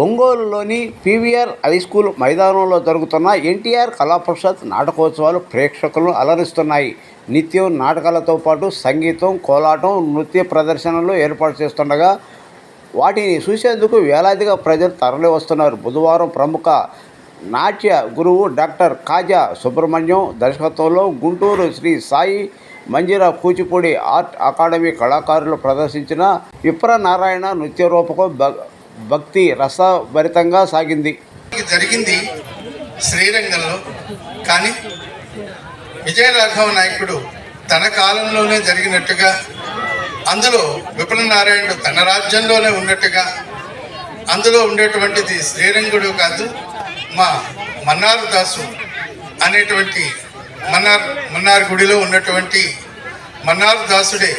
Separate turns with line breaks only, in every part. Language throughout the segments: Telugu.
ఒంగోలులోని పీవీఆర్ హై స్కూల్ మైదానంలో జరుగుతున్న ఎన్టీఆర్ కళాపరిషత్ నాటకోత్సవాలు ప్రేక్షకులను అలరిస్తున్నాయి. నిత్యం నాటకాలతో పాటు సంగీతం, కోలాటం, నృత్య ప్రదర్శనలు ఏర్పాటు చేస్తుండగా వాటిని చూసేందుకు వేలాదిగా ప్రజలు తరలి వస్తున్నారు. బుధవారం ప్రముఖ నాట్య గురువు డాక్టర్ కాజా సుబ్రహ్మణ్యం దర్శకత్వంలో గుంటూరు శ్రీ సాయి మంజిరా కూచిపూడి ఆర్ట్ అకాడమీ కళాకారులు ప్రదర్శించిన విప్రనారాయణ నృత్య రూపకం భక్తి రసభరితంగా సాగింది.
జరిగింది శ్రీరంగంలో, కానీ విజయరాఘవ నాయకుడు తన కాలంలోనే జరిగినట్టుగా, అందులో విప్రనారాయణుడు తన రాజ్యంలోనే ఉన్నట్టుగా, అందులో ఉండేటువంటిది శ్రీరంగుడు కాదు, మా మన్నార్ దాసు అనేటువంటి మన్నార్ గుడిలో ఉన్నటువంటి మన్నార్ దాసుడే,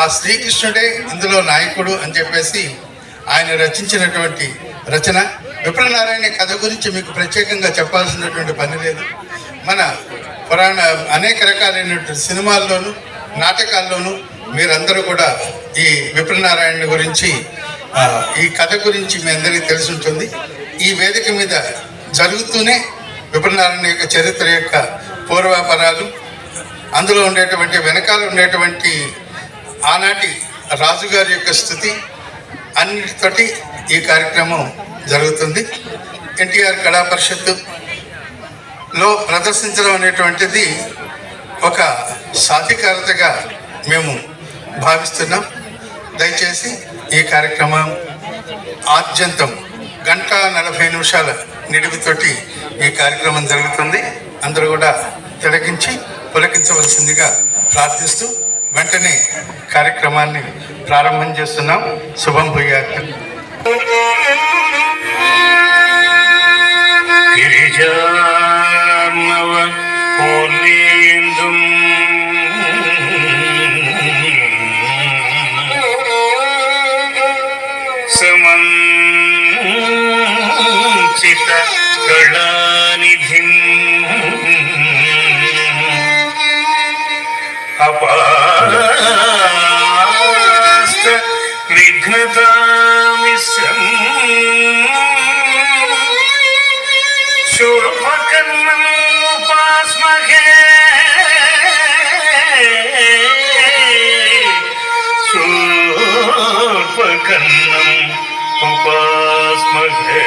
ఆ శ్రీకృష్ణుడే ఇందులో నాయకుడు అని చెప్పేసి ఆయన రచించినటువంటి రచన. విప్రనారాయణ కథ గురించి మీకు ప్రత్యేకంగా చెప్పాల్సినటువంటి పని లేదు. మన పురాణ అనేక రకాలైనటువంటి సినిమాల్లోనూ నాటకాల్లోనూ మీరందరూ కూడా ఈ విప్రనారాయణ గురించి, ఈ కథ గురించి మీ అందరికీ తెలిసి ఉంటుంది. ఈ వేదిక మీద జరుగుతూనే విప్రనారాయణ యొక్క చరిత్ర యొక్క పూర్వాపరాలు, అందులో ఉండేటువంటి వెనకాల ఉండేటువంటి ఆనాటి రాజుగారి యొక్క స్థుతి అన్నిటితోటి ఈ కార్యక్రమం జరుగుతుంది. ఎన్టీఆర్ కళా పరిషత్తులో ప్రదర్శించడం అనేటువంటిది ఒక సాధికారతగా మేము భావిస్తున్నాం. దయచేసి ఈ కార్యక్రమం ఆద్యంతం 1:40 నిడివితోటి ఈ కార్యక్రమం జరుగుతుంది. అందరూ కూడా తిలకించి పులకించవలసిందిగా ప్రార్థిస్తూ వెంటనే కార్యక్రమాన్ని ప్రారంభం చేస్తున్నాం. శుభం భూయాత్.
సమంచిత కళానిధిం అపాస్త విఘ్నతామిశ్రం శూర్పకర్ణం ఉపాస్మహే శూర్పకర్ణం ఉపాస్మహే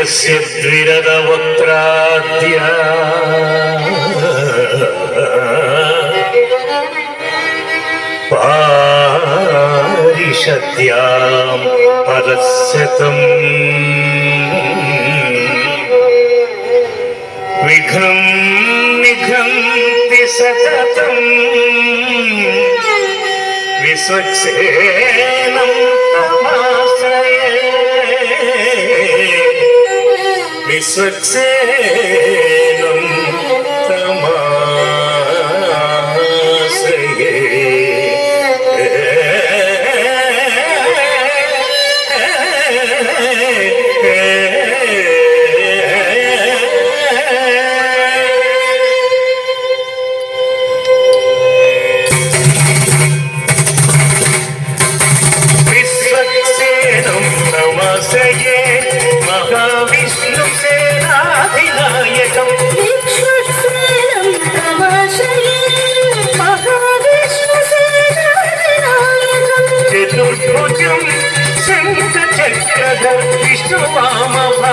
यस्य द्विरदवक्त्राद्या पारिषद्यां परस्यतम् विघ्नं निघन्ति सततम् विश्वक्सेनं तमाश्रये विश्वक्सेनं तमाश्रये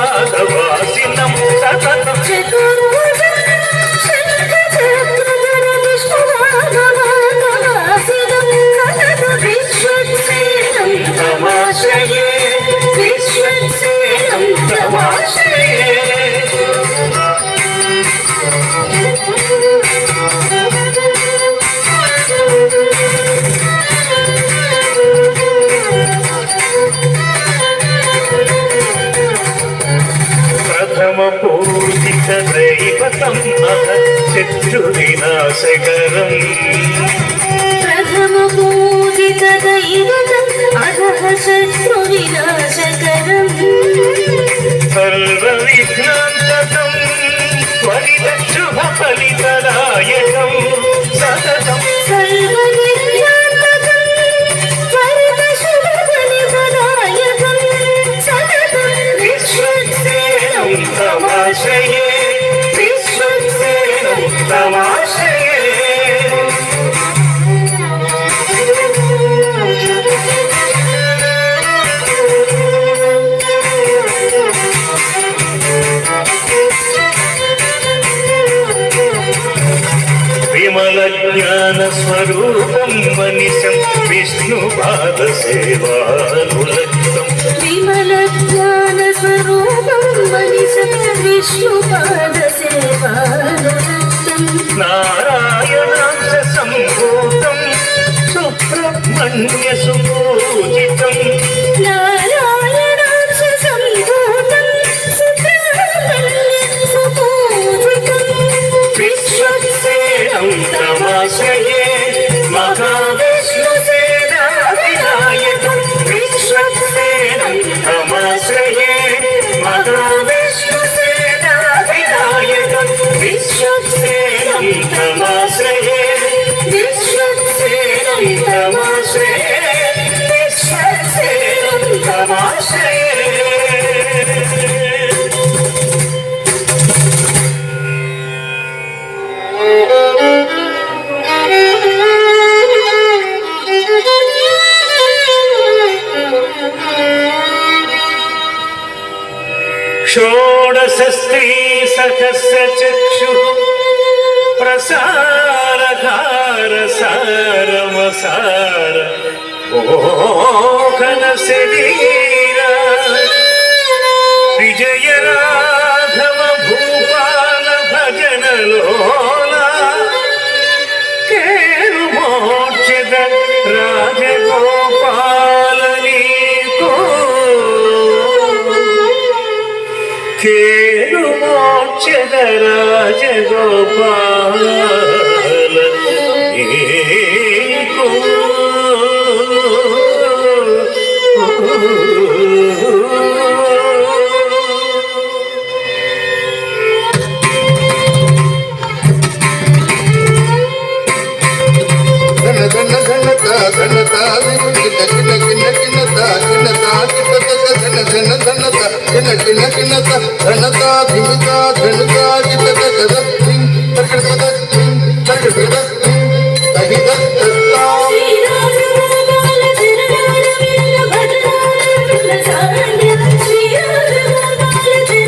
विष्णुवामभागवासिनं सततं चतुर्भुजं शङ्खचक्रधरं विष्णुवामभागवासिनं सततं विश्वक्सेनं तमाश्रये विश्वक्सेनं तमाश्रये प्रथमपूजितदैवतम् अथ शत्रुविनाशकरम्
प्रथमपूजितदैवतम् अधः शत्रुविनाशकरम्
सर्वविघ्नान्तकम् वरिदशुभफलितदायकम् सततम्
सर्वविघ्नान्तकम् वरदशुभफलितदायकम् सततं
विश्वक्सेनं तमाश्रये विश्वक्सेनं तमाश्रये विमलज्ञानस्वरूपं मनिशं विष्णुपादसेवानुरक्तम्
विमलज्ञानस्वरूपं मनिशं विष्णुपादसेवानुरक्तम्
नारायणांश सम्भूतं सुब्रह्मण्यसुपूजितं
नारायणांश सम्भूतं सुब्रह्मण्यसुपूजितं
विश्वक्सेनं तमाश्रये महाविष्णुसेनाधिनायकं विश्वक्सेनं तमाश्रये महाविष्णुसेनाधिनायकं विश्वक्सेनं तमाश्रये विश्वक्सेनं तमाश्रये विश्वक्सेनं तमाश्रये षोडशस्त्री सहस्र चक्षुः प्रसारकार सारमसार मोहन शरीरा विजय राघव भूपाल भजन लोला केरु मोक्षद राजगोपाल नीको केरु मोक्षद राजगोपाल नीको
శ్రీరాజగోపాల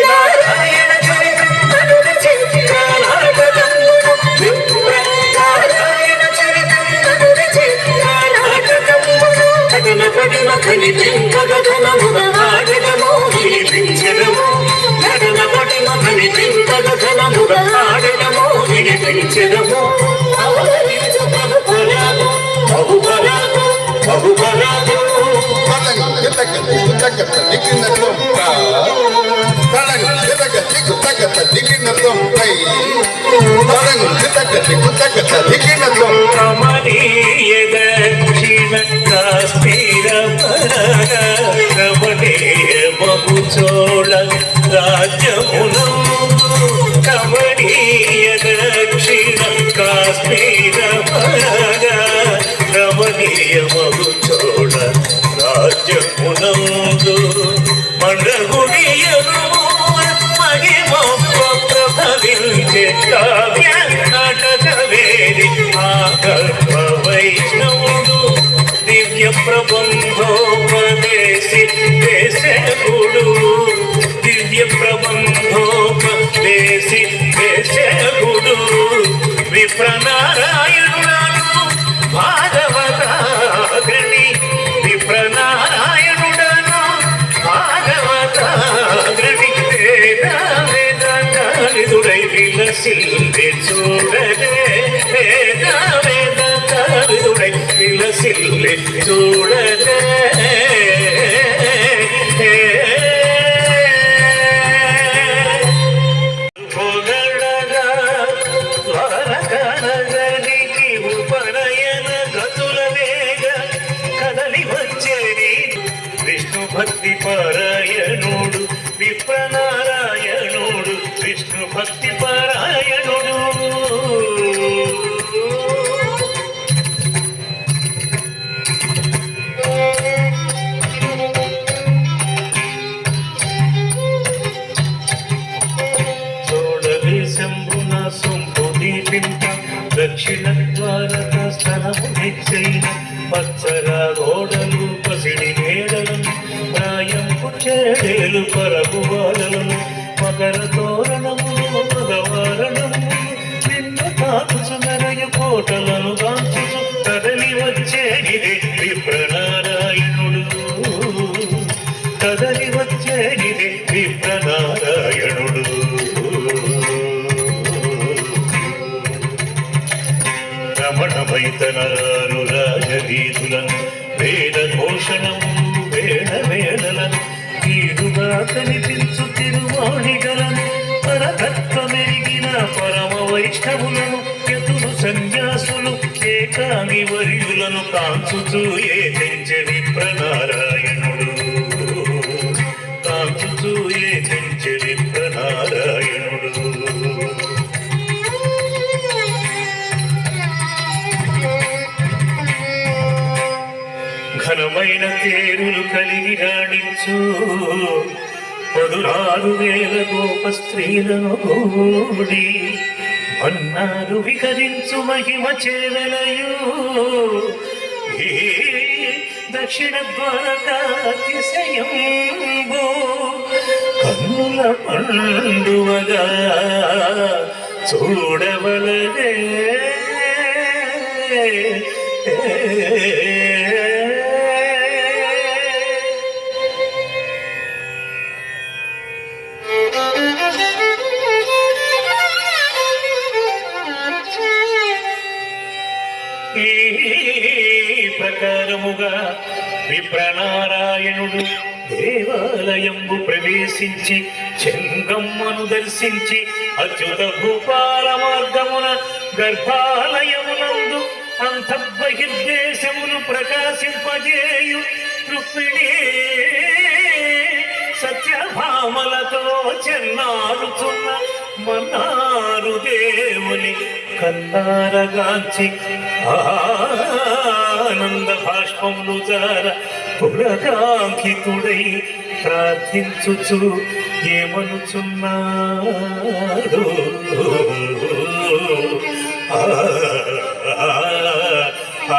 నారాయణ చరితం నడుమ చిత్ర నాటకమును నారాయణ చరితం నడుమ చిత్ర నాటకమును కథన పడిన కనిపింపగ ఘనమున ఆడగము వినిపించడము కథన పడిన కనిపింపగ ఘనమున ఆడగము వినిపించడము అవతరించు బహుబలాగు బహుబలాగు బహుబలాగు కమనీయ దక్షిణ కాశ్మీర పరగ రమణీయ బహుచోళ రాజ్యమును కమనీయ దక్షిణ కాశ్మీర పరగ రమణీయ బహుచోళ రాజ్యమునందు మండగుడియను మహిమ ప్రభవించే కావ్య నాటక వేది ఆగర్భ వైష్ణవుడు దివ్య ప్రబంధోపదేశి దేశకుడు దివ్య ప్రబంధోపదేశి దేశకుడు విప్రనారాయణులను భాగవతాగ్రణి విప్రనారాయణుడను భాగవతాగ్రణి వేద వేదాంగాలిదుడై విలసిల్లి చూడలే వేద వేదాంగాలిదుడై విలసిల్లి చూడలే పొగడగా ద్వారకానగరికి ఉపనయన గతుల వేగ కదలి వచ్చేది విష్ణు భక్తి పారాయణుడు విప్రనారాయణుడు విష్ణు భక్తి పారాయణుడు శంభున సొంపు దీపింప దక్షిణ ద్వారక స్థలము నిశ్చైన పచ్చర గోడలు పసిడి మేడలను ప్రాయంపు చేడేలు పరగు వాడలను మకర తోరణములు మగవారణములు నిన్న కాకుచు నరయ కోటలను కాంచుచు కదలి వచ్చేనిదే విప్రనారాయణుడు కదలి వచ్చేనిదే విప్రనారాయణుడు రమణమైతనారు రాజవీధులను వేద ఘోషణము వేణ వేళలను తీరుగా కనిపించు తిరువాణిగలను పరతత్వమెరిగిన పరమ వైష్ణవులను యతులు సన్యాసులు ఏకాంగి వర్యులను కాంచుచూ ఏ తెంచె విప్రనారాయణుడు కాంచుచూ ఏ తెంచె విప్రనారాయణుడు ఘనమైన తేరులు కలిగి రాణించు 16,000 గోప స్త్రీలను కూడి మన్నారు విహరించు మహిమ చేవెలయు ఈ దక్షిణ ద్వారకాతిశయంబు కన్నుల పండువగా చూడవలదే ఈ ప్రకారముగా విప్రనారాయణుడు దేవాలయంబు ప్రవేశించి చెంగమ్మను దర్శించి అచ్యుత భూపాల మార్గమున గర్భాలయమునందు అంతర్బహిర్దేశమును ప్రకాశింపజేయు రుక్మిణి సత్యభామలతో చెన్నారుచున్న మన్నారు దేవుని కన్నారగాంచి ఆనంద భాష్పములు జార పురకాంకితుడై ప్రార్థించుచు ఏమనుచున్నాడు ఆ, ఆ,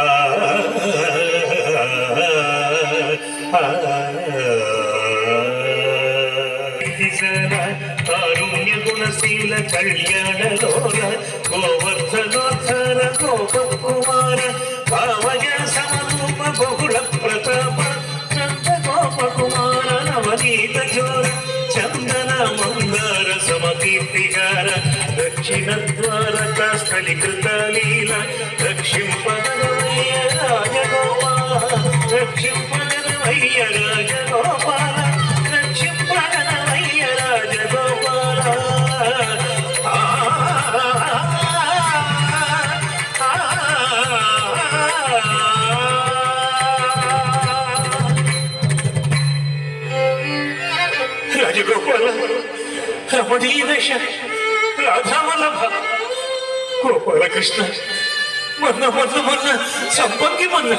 ఆ, కారుణ్య గుణశీల కళ్యాణలోల గోవర్ధనోద్ధర గోపకుమార భావయ సమరూప బహుళ ప్రతాప నంద గోపకుమార నవనీత జోర చందన మందార సమకీర్తిగార దక్షిణ ద్వారకాస్థలి కృత లీల రక్షింపదనమయ్య రాజగోపాల రక్షింపదనమయ్య రాజగోపాల రక్షింపదనమయ్య రాజగోపాల రాజగోపాల రమణీయ దశ రాధావల్లభ గోపాలకృష్ణ మొన్న మొన్న మొన్న సంపంగి మొన్న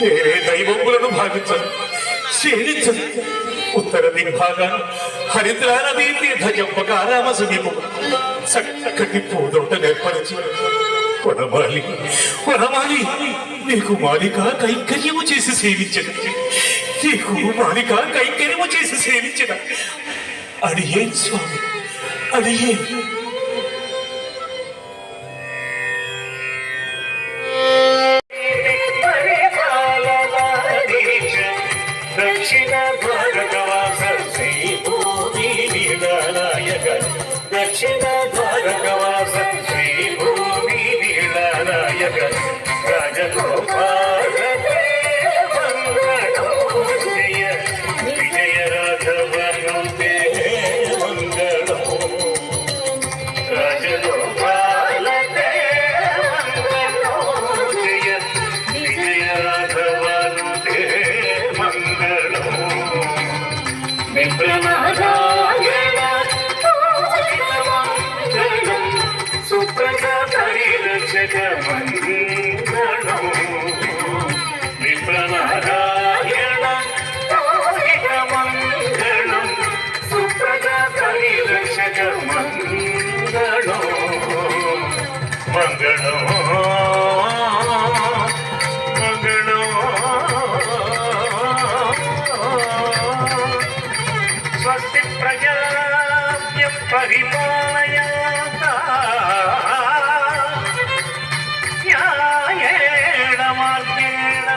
వేరే దైవములను భావించను సేవించను ఉత్తర దిగ్భాగాన హరిద్రానదీ తీర్థ జంపకారామ సమీపం చక్కటి పూదోట నేర్పరచి వనమాలి వనమాలి నీకు మాలిక కైంకర్యము చేసి సేవించను నీకు మాలిక కైంకర్యము చేసి సేవించిన అడియేం స్వామి అడియేం దక్షిణ భారతవాస శ్రీ భూమి వీరనాయక దక్షిణ భారతవాస శ్రీ భూమి వీరనాయక రాజగోపాల జయ విజయ రాఘవను మంగళం రాజగోపాల జయ విజయ రాఘవను విప్రనారాయణ సుప్రజాత రక్షక మంగళం విప్రనారాయణ మంగళం సుప్రజాత రక్షక మంగళం మంగళం స్వస్తి ప్రజాభ్య పరిపాలయంతా న్యాయేణ మార్గేణ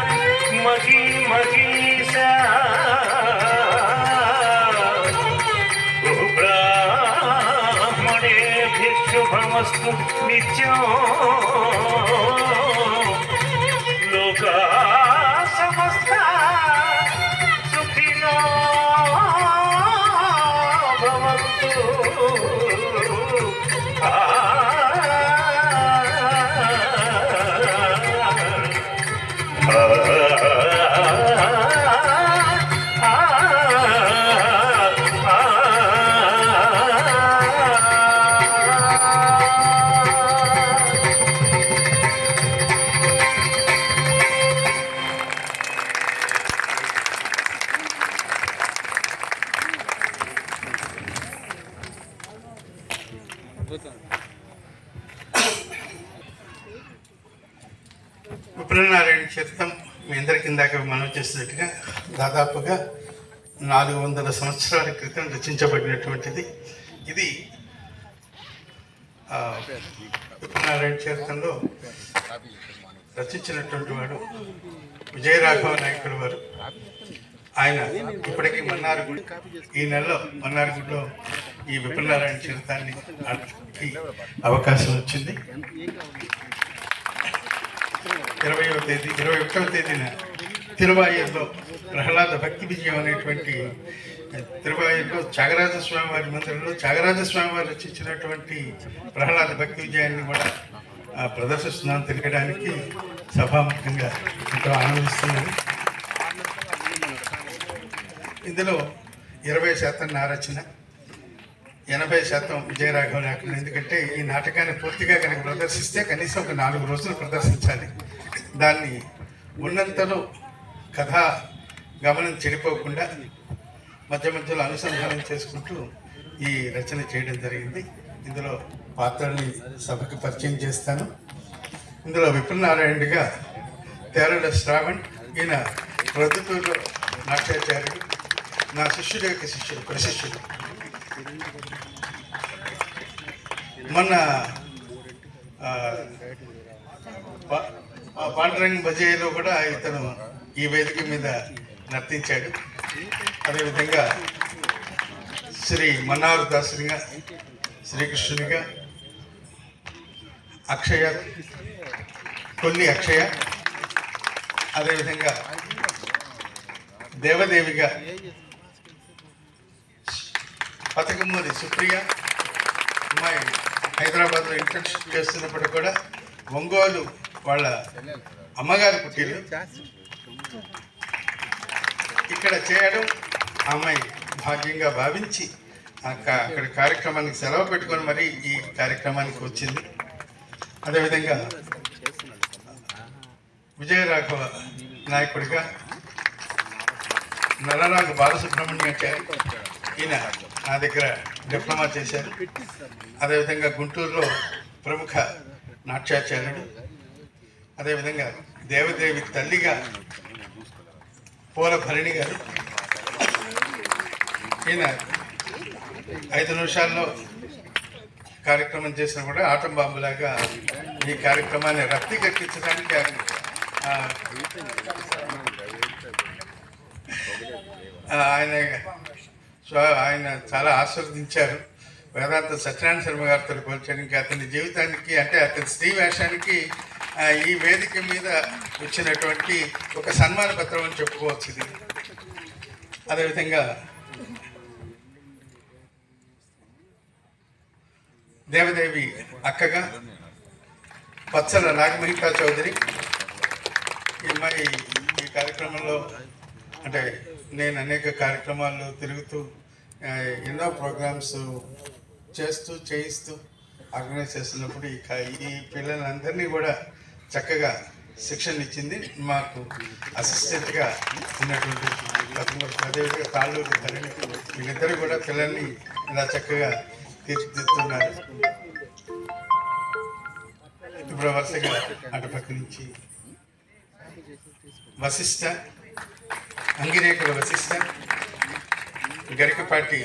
మహీమహీశా బ్రాహ్మణేభ్యః శుభమస్తు నిత్యం లోకా సమస్తా సుఖినో భవంతు
విప్రనారాయణ చరితం మీ అందరి కిందాక మనం చేసినట్టుగా దాదాపుగా 400 సంవత్సరాల క్రితం రచించబడినటువంటిది. ఇది విప్రనారాయణ చరితంలో రచించినటువంటి వాడు విజయరాఘవ నాయకుడు వారు. ఆయన ఇప్పటికీ మన్నార్గుడి ఈ నెలలో మన్నార్గుడిలో ఈ విప్రనారాయణ చరితాన్ని అవకాశం వచ్చింది. 21వ తేదీన తిరువాయూరులో ప్రహ్లాద భక్తి విజయం అనేటువంటి తిరువాయూరులో త్యాగరాజస్వామి వారి మందిరంలో త్యాగరాజస్వామి వారు రచించినటువంటి ప్రహ్లాద భక్తి విజయాన్ని కూడా ప్రదర్శిస్తున్నాను తెలియడానికి సభాముఖంగా ఎంతో ఆనందిస్తున్నాను. ఇందులో 20% నా రచన, 80% విజయరాఘవ నాయకులు. ఎందుకంటే ఈ నాటకాన్ని పూర్తిగా కనుక ప్రదర్శిస్తే కనీసం ఒక 4 రోజులు ప్రదర్శించాలి. దాన్ని ఉన్నంతలో కథా గమనం చెడిపోకుండా మధ్య మధ్యలో అనుసంధానం చేసుకుంటూ ఈ రచన చేయడం జరిగింది. ఇందులో పాత్రల్ని సభకు పరిచయం చేస్తాను. ఇందులో విప్రనారాయణుడిగా తేరల శ్రావణ్, ఈయన ప్రొద్దుటూరులో నాట్యాచార్యుడు, నా శిష్యుడి యొక్క శిష్యుడు, ప్రశిష్యుడు. మొన్న పాండురంగ బజేలో కూడా ఇతను ఈ వేదిక మీద నర్తించాడు. అదేవిధంగా శ్రీ మన్నారు దాసునిగా, శ్రీకృష్ణునిగా, అక్షయ కొల్లి అక్షయ, అదేవిధంగా దేవదేవిగా పతకమూరి సుప్రియ అమ్మాయి హైదరాబాద్లో ఇంటర్న్షిప్ చేస్తున్నప్పుడు కూడా ఒంగోలు వాళ్ళ అమ్మగారి పుట్టిల్లు ఇక్కడ చేయడం అమ్మాయి భాగ్యంగా భావించి అక్కడ కార్యక్రమానికి సెలవు పెట్టుకొని మరి ఈ కార్యక్రమానికి వచ్చింది. అదేవిధంగా విజయరాఘవ నాయకుడిగా నల్లరాజు బాలసుబ్రహ్మణ్యాచారి, ఈయన నా దగ్గర డిప్లొమా చేశారు. అదేవిధంగా గుంటూరులో ప్రముఖ నాట్యాచార్యుడు. అదేవిధంగా దేవదేవి తల్లిగా పూల భరణి గారు, ఈయన 5 నిమిషాల్లో కార్యక్రమం చేసినా కూడా ఆటం బాంబులాగా ఈ కార్యక్రమాన్ని రక్తి కట్టించడానికి ఆయన చాలా ఆస్వాదించారు. వేదాంత సత్యనారాయణ శర్మ గారితో పోల్చడానికి అతని జీవితానికి, అంటే అతని స్త్రీ వేషానికి ఈ వేదిక మీద వచ్చినటువంటి ఒక సన్మాన పత్రం అని చెప్పుకోవచ్చు ఇది. అదేవిధంగా దేవదేవి అక్కగా పచ్చల నాగమహికా చౌదరి, ఈ అమ్మాయి ఈ కార్యక్రమంలో, అంటే నేను అనేక కార్యక్రమాల్లో తిరుగుతూ ఎన్నో ప్రోగ్రామ్స్ చేయిస్తూ ఆర్గనైజ్ చేస్తున్నప్పుడు ఈ పిల్లలందరినీ కూడా చక్కగా శిక్షణ ఇచ్చింది. మాకు అసిస్టెంట్గా ఉన్నటువంటి అదేవిధంగా తాళ్ళూరు తల్లి, వీళ్ళిద్దరూ కూడా పిల్లల్ని ఇలా చక్కగా తీర్చిదిద్దుతున్నారు. ఇప్పుడు వరుసగా అటుపక్క నుంచి వశిష్ఠ, అంగిరేకుల వశిష్ఠ, గరికపాటి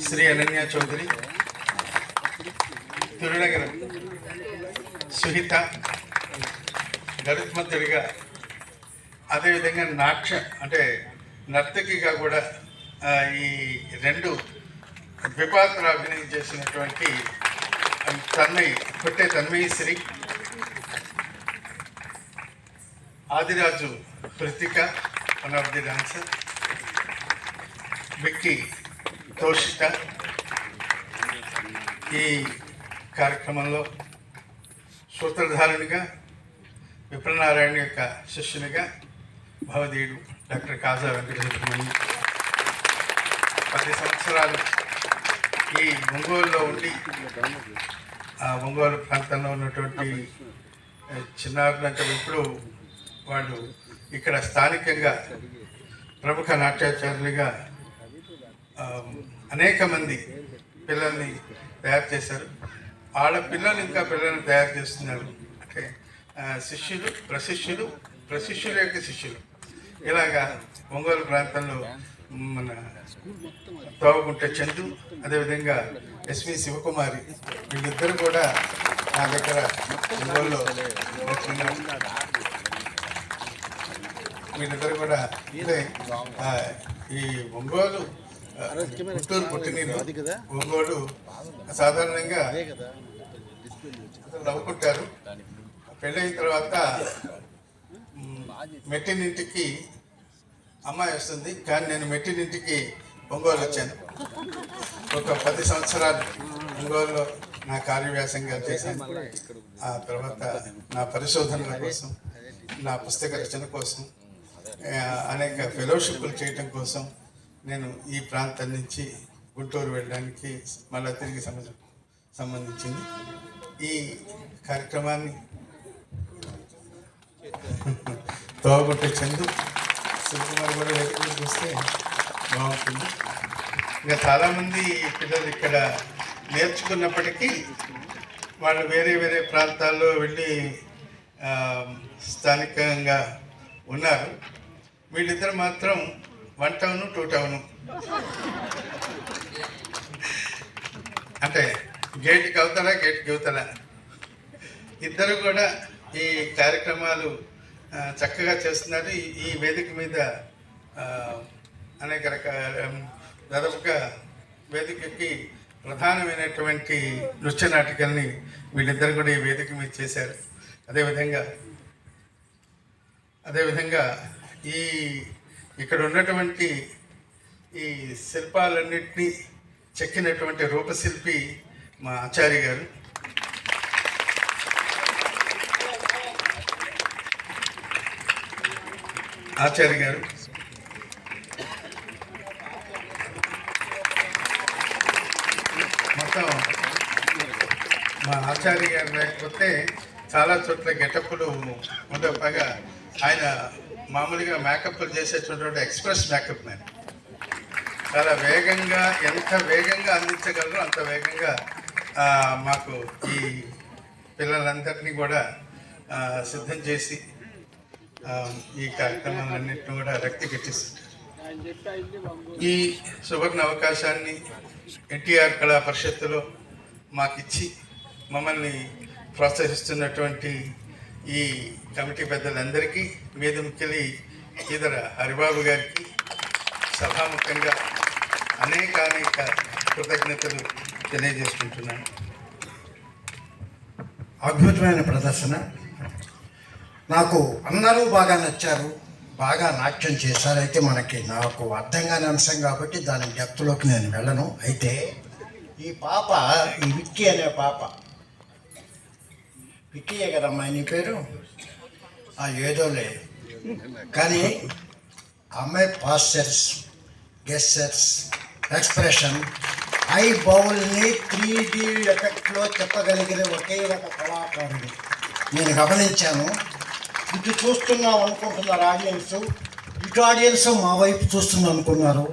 శ్రీ అనన్య చౌదరి, తిరునగర సుహిత, గరుత్మంతుడిగా, అదేవిధంగా అంటే నర్తకిగా కూడా ఈ 2 ద్విపాత్రలు అభినయం చేసినటువంటి Tanmayasri, Adiraju Kritika, one of the dancer, Vicky Toshitha. ఈ కార్యక్రమంలో సూత్రధారునిగా, విప్రనారాయణ యొక్క శిష్యునిగా భవదీయుడు డాక్టర్ కాజా వెంకటసుబ్రహ్మణ్యం 10 సంవత్సరాలు ఈ ఒంగోలులో ఉండి ఆ ఒంగోలు ప్రాంతంలో ఉన్నటువంటి చిన్నారులు, అంటే ఇప్పుడు వాళ్ళు ఇక్కడ స్థానికంగా ప్రముఖ నాట్యాచార్యులుగా అనేక మంది పిల్లల్ని తయారు చేశారు. వాళ్ళ పిల్లలు ఇంకా పిల్లల్ని తయారు చేస్తున్నారు. అంటే శిష్యులు, ప్రశిష్యుల యొక్క శిష్యులు, ఇలాగా ఒంగోలు ప్రాంతంలో మన తోవగుంట చందు, అదేవిధంగా ఎస్వి శివకుమారి, వీళ్ళిద్దరూ కూడా నా దగ్గర ఒంగోలులో వీళ్ళిద్దరు కూడా ఇదే ఈ ఒంగోలు గుంటూరు పుట్టినీరు. ఒంగోలు సాధారణంగా నవ్వుకుంటారు. పెళ్ళైన తర్వాత మెట్టినింటికి అమ్మాయి వస్తుంది, కానీ నేను మెట్టినింటికి ఒంగోలు వచ్చాను. ఒక 10 సంవత్సరాలు ఒంగోలులో నా కార్యవ్యాసంగా చేశాను. ఆ తర్వాత నా పరిశోధనల కోసం, నా పుస్తక రచన కోసం, అనేక ఫెలోషిప్లు చేయటం కోసం నేను ఈ ప్రాంతం నుంచి గుంటూరు వెళ్ళడానికి మళ్ళీ తిరిగి సంబంధించింది. ఈ కార్యక్రమాన్ని తోవగొట్టే చందు, శివకుమార్ కూడా వేదికలు చూస్తే బాగుంటుంది. ఇంకా చాలామంది పిల్లలు ఇక్కడ నేర్చుకున్నప్పటికీ వాళ్ళు వేరే వేరే ప్రాంతాల్లో వెళ్ళి స్థానికంగా ఉన్నారు. వీళ్ళిద్దరు మాత్రం 1 టౌను 2 టౌను, అంటే గేట్కి అవతల గేట్కి అవతల ఇద్దరు కూడా ఈ కార్యక్రమాలు చక్కగా చేస్తున్నారు. ఈ వేదిక మీద అనేక రకాల దాదాపుగా వేదికకి ప్రధానమైనటువంటి నృత్య నాటికల్ని వీళ్ళిద్దరు కూడా ఈ వేదిక మీద చేశారు. అదేవిధంగా ఇక్కడ ఉన్నటువంటి ఈ శిల్పాలన్నింటినీ చెక్కినటువంటి రూపశిల్పి మా ఆచార్య గారు. మొత్తం మా ఆచార్య గారు లేకపోతే చాలా చోట్ల గెటప్పులు ఉండవు. పైగా ఆయన మామూలుగా మేకప్లు చేసేటటువంటి ఎక్స్ప్రెస్ మేకప్ మ్యాన్. చాలా వేగంగా, ఎంత వేగంగా అందించగలరో అంత వేగంగా మాకు ఈ పిల్లలందరినీ కూడా సిద్ధం చేసి ఈ కార్యక్రమాలన్నింటినీ కూడా రక్తి కట్టిస్తుంటారు. ఈ సువర్ణ అవకాశాన్ని ఎన్టీఆర్ కళా పరిషత్తులో మాకిచ్చి మమ్మల్ని ప్రోత్సహిస్తున్నటువంటి ఈ కమిటీ పెద్దలందరికీ, మీద ముఖ్యలి ఈదర హరిబాబు గారికి సభాముఖంగా అనేక కృతజ్ఞతలు తెలియజేసుకుంటున్నాను.
అద్భుతమైన ప్రదర్శన. నాకు అందరూ బాగా నచ్చారు, బాగా నాట్యం చేశారు. అయితే నాకు అర్థం కాని అంశం కాబట్టి దాని డెప్త్లోకి నేను వెళ్ళను. అయితే ఈ పాప, ఈ విక్కీ అనే పాప, విక్కీయే కదమ్మా నీ పేరు? ఏదోలే కానీ అమ్మాయి పాస్చర్స్, గెస్చర్స్, ఎక్స్ప్రెషన్, ఐ బౌల్ని 3D ఎఫెక్ట్లో చెప్పగలిగిన ఒకే ఒక కళాకారుడు నేను గమనించాను. ఇటు చూస్తున్నాం అనుకుంటున్నారు ఆడియన్స్, ఇటు ఆడియన్స్ మా వైపు చూస్తుంది అనుకున్నారు,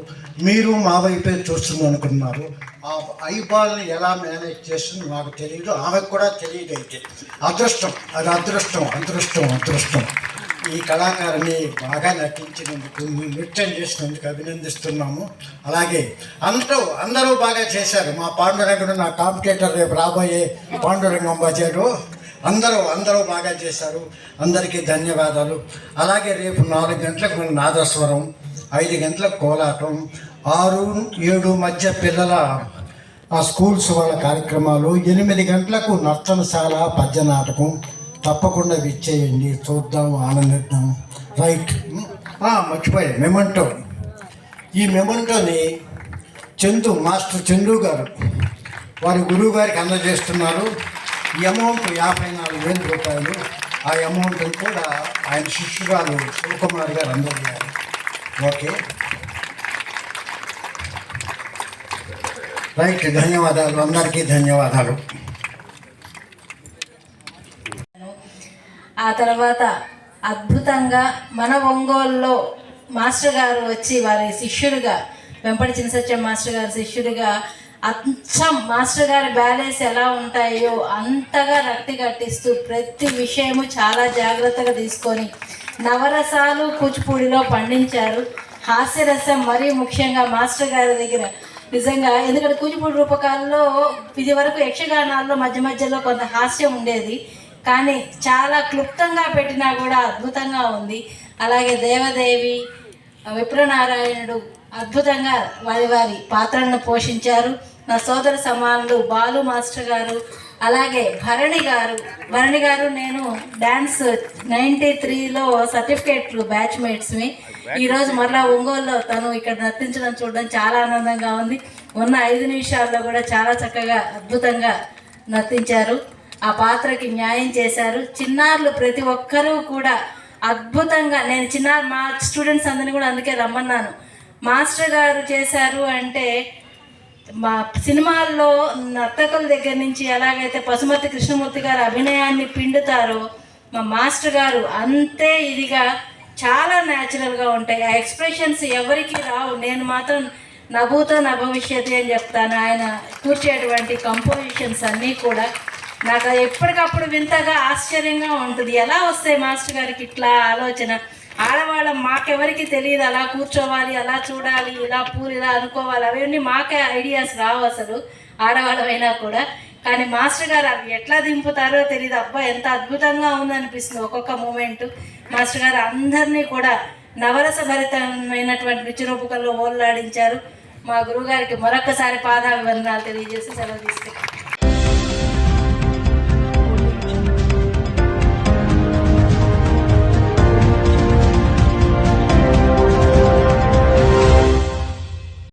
మీరు మా వైపే చూస్తుంది అనుకున్నారు. ఆ ఐబాల్ని ఎలా మేనేజ్ చేస్తుందో నాకు తెలియదు, ఆమెకు కూడా తెలియదు. అయితే అదృష్టం, అది అదృష్టం. ఈ కళాకారుని బాగా నటించినందుకు, నృత్యం చేసినందుకు అభినందిస్తున్నాము. అలాగే అందరూ బాగా చేశారు. మా పాండురంగుడు, నా కాంపిటేటర్, రేపు రాబోయే పాండురంగం బజారు, అందరూ బాగా చేశారు. అందరికీ ధన్యవాదాలు. అలాగే రేపు 4 గంటలకు మన నాదస్వరం, 5 గంటలకు కోలాటం, 6-7 మధ్య పిల్లల స్కూల్స్ వాళ్ళ కార్యక్రమాలు, 8 గంటలకు నర్తనశాల, పద్య నాటకం. తప్పకుండా విచ్చేయండి, చూద్దాం, ఆనందిద్దాం. రైట్, మర్చిపోయా, మెమంటో. ఈ మెమంటోని మాస్టర్ చందు గారు వారి గురువు గారికి అందజేస్తున్నారు. ఈ అమౌంట్ 54,000 రూపాయలు. ఆ అమౌంట్ని కూడా ఆయన శిష్యురాలు శివకుమార్ గారు అందజేయాలి. ఓకే, రైట్, ధన్యవాదాలు, అందరికీ ధన్యవాదాలు.
ఆ తర్వాత అద్భుతంగా మన ఒంగోలులో మాస్టర్ గారు వచ్చి వారి శిష్యుడిగా, వెంపటి చినసత్యం మాస్టర్ గారి శిష్యుడిగా అచ్చం మాస్టర్ గారి బ్యాలెన్స్ ఎలా ఉంటాయో అంతగా రక్తి కట్టిస్తూ ప్రతి విషయము చాలా జాగ్రత్తగా తీసుకొని నవరసాలు కూచిపూడిలో పండించారు. హాస్యరసం మరీ ముఖ్యంగా మాస్టర్ గారి దగ్గర నిజంగా, ఎందుకంటే కూచిపూడి రూపకాల్లో ఇది వరకు యక్షగానాల్లో మధ్యలో కొంత హాస్యం ఉండేది, కానీ చాలా క్లుప్తంగా పెట్టినా కూడా అద్భుతంగా ఉంది. అలాగే దేవదేవి, విప్రనారాయణుడు అద్భుతంగా వారి పాత్రలను పోషించారు. నా సోదర సమానులు బాలు మాస్టర్ గారు, అలాగే భరణి గారు నేను డ్యాన్స్ 93లో సర్టిఫికేట్లు బ్యాచ్మేట్స్ని. ఈరోజు మరలా ఒంగోలులో తను ఇక్కడ నర్తించడం చూడడం చాలా ఆనందంగా ఉంది. ఉన్న 5 నిమిషాల్లో కూడా చాలా చక్కగా అద్భుతంగా నర్తించారు, ఆ పాత్రకి న్యాయం చేశారు. చిన్నారులు ప్రతి ఒక్కరూ కూడా అద్భుతంగా, నేను మా స్టూడెంట్స్ అందరినీ కూడా అందుకే రమ్మన్నాను. మాస్టర్ గారు చేశారు అంటే మా సినిమాల్లో నర్తకుల దగ్గర నుంచి ఎలాగైతే పశుమతి కృష్ణమూర్తి గారు అభినయాన్ని పిండుతారో మా మాస్టర్ గారు అంతే ఇదిగా చాలా న్యాచురల్గా ఉంటాయి. ఆ ఎక్స్ప్రెషన్స్ ఎవరికి రావు. నేను మాత్రం నభూతో నభవిష్యతి అని చెప్తాను. ఆయన కూర్చేటువంటి కంపోజిషన్స్ అన్నీ కూడా నాకు ఎప్పటికప్పుడు వింతగా ఆశ్చర్యంగా ఉంటుంది. ఎలా వస్తాయి మాస్టర్ గారికి ఇట్లా ఆలోచన? ఆడవాళ్ళం మాకెవరికి తెలియదు అలా కూర్చోవాలి, అలా చూడాలి, ఇలా పూలు ఇలా అనుకోవాలి, అవన్నీ మాకే ఐడియాస్ రావు అసలు ఆడవాళ్ళమైనా కూడా. కానీ మాస్టర్ గారు అవి ఎట్లా దింపుతారో తెలియదు. అబ్బా ఎంత అద్భుతంగా ఉందనిపిస్తుంది ఒక్కొక్క మూమెంట్. మాస్టర్ గారు అందరినీ కూడా నవరస భరితమైనటువంటి రుచిరూపకంలో ఓల్లాడించారు. మా గురువుగారికి మరొకసారి పాదాభివందనాలు తెలియజేసి సెలవు తీసుకుంటాం.